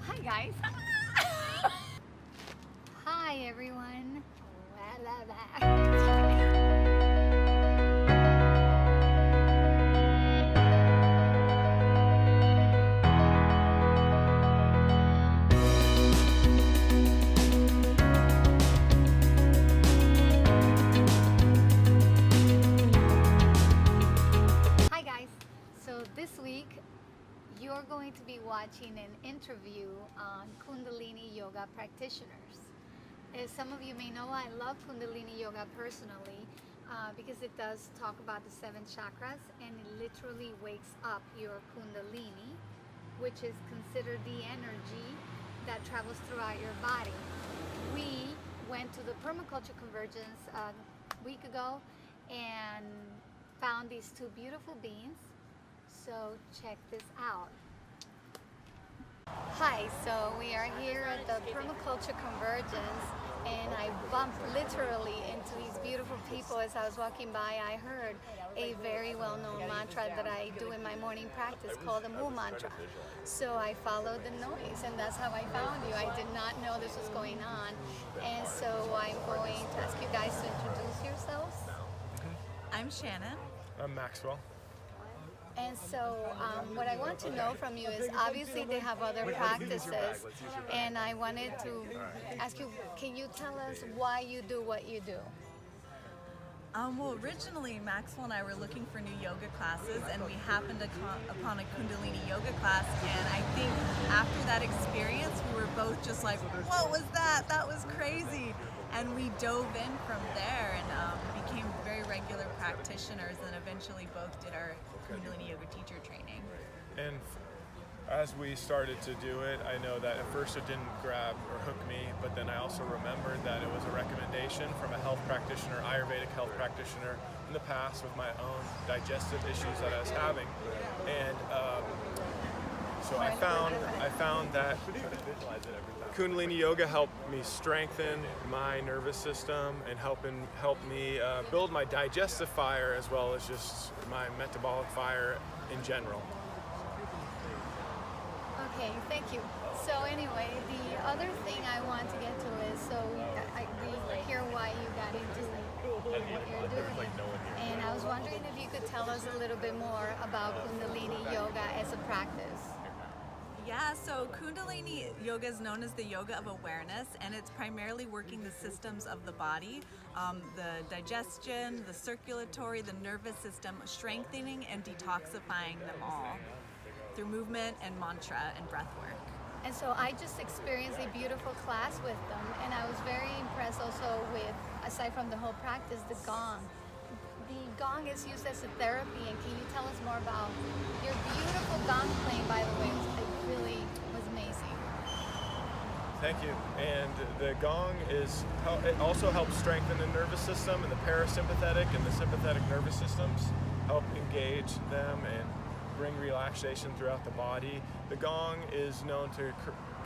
Hi guys. Hi everyone. Hi guys. So this week you're going to be watching an interview on Kundalini yoga practitioners. As some of you may know, I love Kundalini yoga personally because it does talk about the 7 chakras and it literally wakes up your Kundalini, which is considered the energy that travels throughout your body. We went to the permaculture convergence a week ago and found these 2 beautiful beings. So check this out. Hi, so we are here at the permaculture convergence and I bumped literally into these beautiful people. As I was walking by, I heard a very well-known mantra that I do in my morning practice called the Mu mantra. So I followed the noise and that's how I found you. I did not know this was going on, and so I'm going to ask you guys to introduce yourselves. I'm Shannon. I'm Maxwell. And so what I want to know from you is, obviously they have other practices, and I wanted to ask you, can you tell us why you do what you do? Well, originally Maxwell and I were looking for new yoga classes, and we happened upon a Kundalini yoga class, and I think after that experience we were both just like, what was that? That was crazy! And we dove in from there and became very regular practitioners, and eventually both did our Kundalini yoga teacher training. And as we started to do it, I know that at first it didn't grab or hook me, but then I also remembered that it was a recommendation from a health practitioner, Ayurvedic health practitioner in the past with my own digestive issues that I was having. And so I found that Kundalini yoga helped me strengthen my nervous system and help me build my digestive fire as well as just my metabolic fire in general. Okay, thank you. So anyway, the other thing I want to get to is, so we hear why you got into what you're doing. And I was wondering if you could tell us a little bit more about Kundalini yoga as a practice. Yeah, so Kundalini yoga is known as the yoga of awareness, and it's primarily working the systems of the body, the digestion, the circulatory, the nervous system, strengthening and detoxifying them all through movement and mantra and breath work. And so I just experienced a beautiful class with them, and I was very impressed also with, aside from the whole practice, the gong. The gong is used as a therapy, and can you tell us more about your beautiful gong playing, by the way? It really was amazing. Thank you. And the gong it also helps strengthen the nervous system, and the parasympathetic and the sympathetic nervous systems help engage them and bring relaxation throughout the body. The gong is known to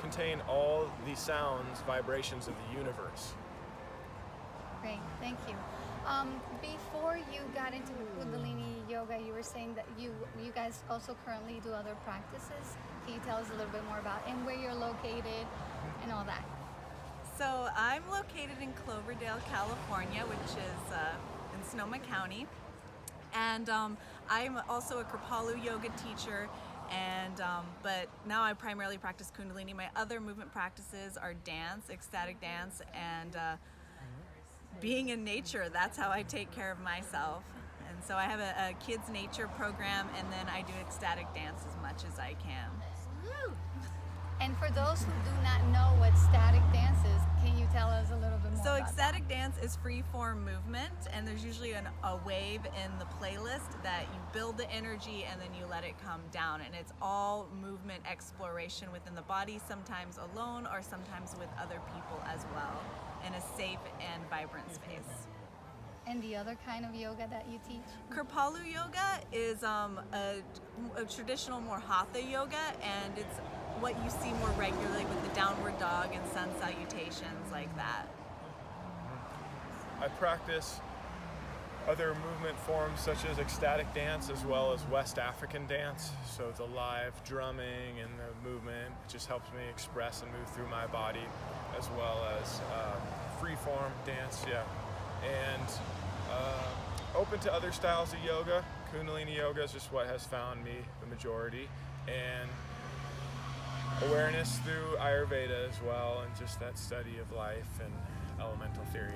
contain all the sounds, vibrations of the universe. Great, thank you. Before you got into Kundalini yoga, you were saying that you guys also currently do other practices. Can you tell us a little bit more about and where you're located and all that? So I'm located in Cloverdale, California, which is in Sonoma County. And I'm also a Kripalu yoga teacher, and but now I primarily practice Kundalini. My other movement practices are dance, ecstatic dance, and being in nature. That's how I take care of myself. And so I have a kids nature program, and then I do ecstatic dance as much as I can. And for those who do not know what static dance is, can you tell us a little bit more So about ecstatic dance is free form movement, and there's usually a wave in the playlist that you build the energy and then you let it come down, and it's all movement exploration within the body, sometimes alone or sometimes with other people as well, in a safe and vibrant space. And the other kind of yoga that you teach? Kripalu yoga is a traditional more hatha yoga, and it's what you see more regularly with the downward dog and sun salutations like that. I practice other movement forms such as ecstatic dance as well as West African dance. So the live drumming and the movement just helps me express and move through my body, as well as free-form dance, yeah. And open to other styles of yoga. Kundalini yoga is just what has found me the majority. And awareness through Ayurveda as well, and just that study of life and elemental theory.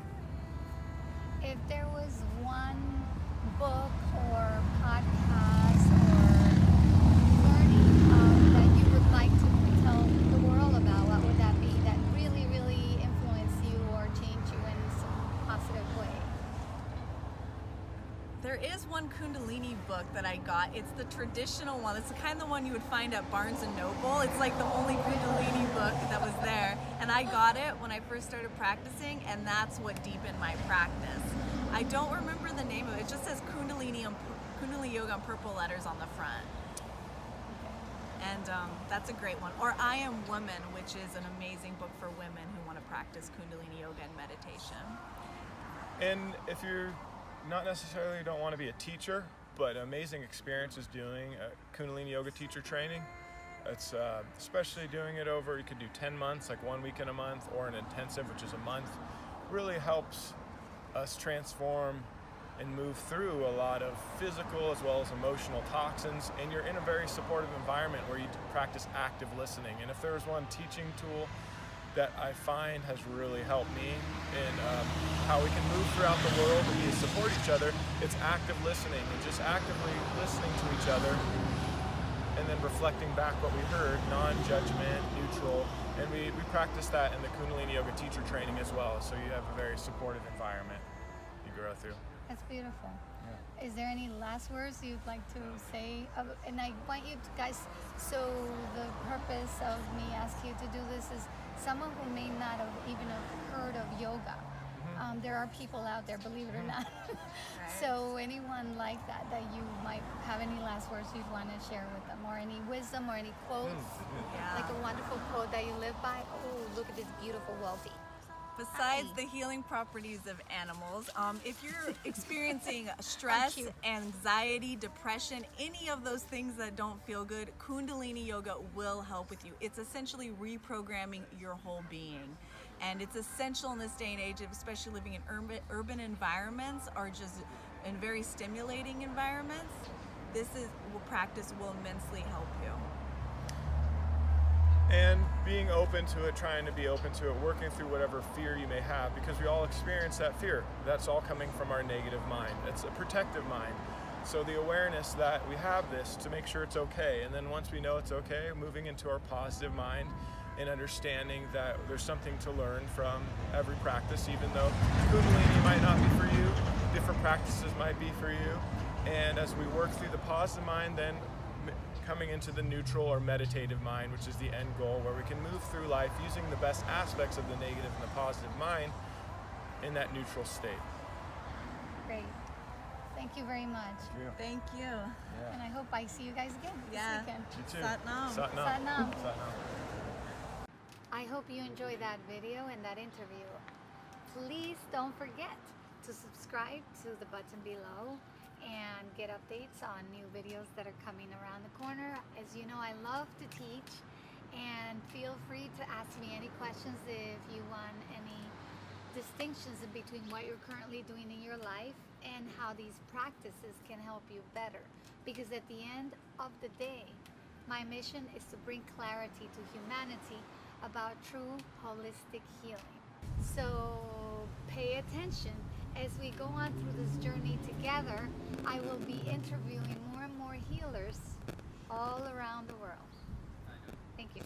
If there was one book or podcast or learning that you would like to tell the world about, what would that be that really, really influenced you or changed you in some positive way? There is one Kundalini book that I got. It's the traditional one. It's the kind of one you would find at Barnes & Noble. It's like the only Kundalini book that was there. And I got it when I first started practicing, and that's what deepened my practice. I don't remember the name of it. It just says Kundalini Yoga in purple letters on the front. And that's a great one. Or I Am Woman, which is an amazing book for women who want to practice Kundalini yoga and meditation. And if you're not necessarily don't want to be a teacher, but amazing experiences doing a Kundalini yoga teacher training. It's especially doing it over, you could do 10 months, like 1 week in a month, or an intensive, which is a month, really helps us transform and move through a lot of physical as well as emotional toxins, and you're in a very supportive environment where you practice active listening. And if there's one teaching tool that I find has really helped me in how we can move throughout the world and support each other, it's active listening, and just actively listening to each other and then reflecting back what we heard, non-judgment, neutral, and we practice that in the Kundalini Yoga teacher training as well, so you have a very supportive environment you grow through. That's beautiful. Yeah. Is there any last words you'd like to say? And I want you to guys, so the purpose of me asking you to do this is someone who may not have even have heard of yoga. There are people out there, believe it or not. So anyone like that you might have any last words you'd want to share with them, or any wisdom or any quotes, like a wonderful quote that you live by? Oh, look at this beautiful wealthy. Besides the healing properties of animals, if you're experiencing stress, anxiety, depression, any of those things that don't feel good, Kundalini Yoga will help with you. It's essentially reprogramming your whole being. And it's essential in this day and age, especially living in urban environments or just in very stimulating environments. Practice will immensely help you. And being open to it, trying to be open to it, working through whatever fear you may have, because we all experience that fear. That's all coming from our negative mind. It's a protective mind. So the awareness that we have this to make sure it's okay, and then once we know it's okay, moving into our positive mind and understanding that there's something to learn from every practice, even though Kundalini might not be for you, different practices might be for you. And as we work through the positive mind, then coming into the neutral or meditative mind, which is the end goal, where we can move through life using the best aspects of the negative and the positive mind in that neutral state. Great. Thank you very much. Thank you. Yeah. And I hope I see you guys again this weekend. You too. Sat Nam. Sat Nam. Sat Nam. Sat Nam. I hope you enjoyed that video and that interview. Please don't forget to subscribe to the button below and get updates on new videos that are coming around the corner. As you know, I love to teach, and feel free to ask me any questions if you want any distinctions in between what you're currently doing in your life and how these practices can help you better. Because at the end of the day, my mission is to bring clarity to humanity about true holistic healing. So pay attention. As we go on through this journey together, I will be interviewing more and more healers all around the world. Thank you.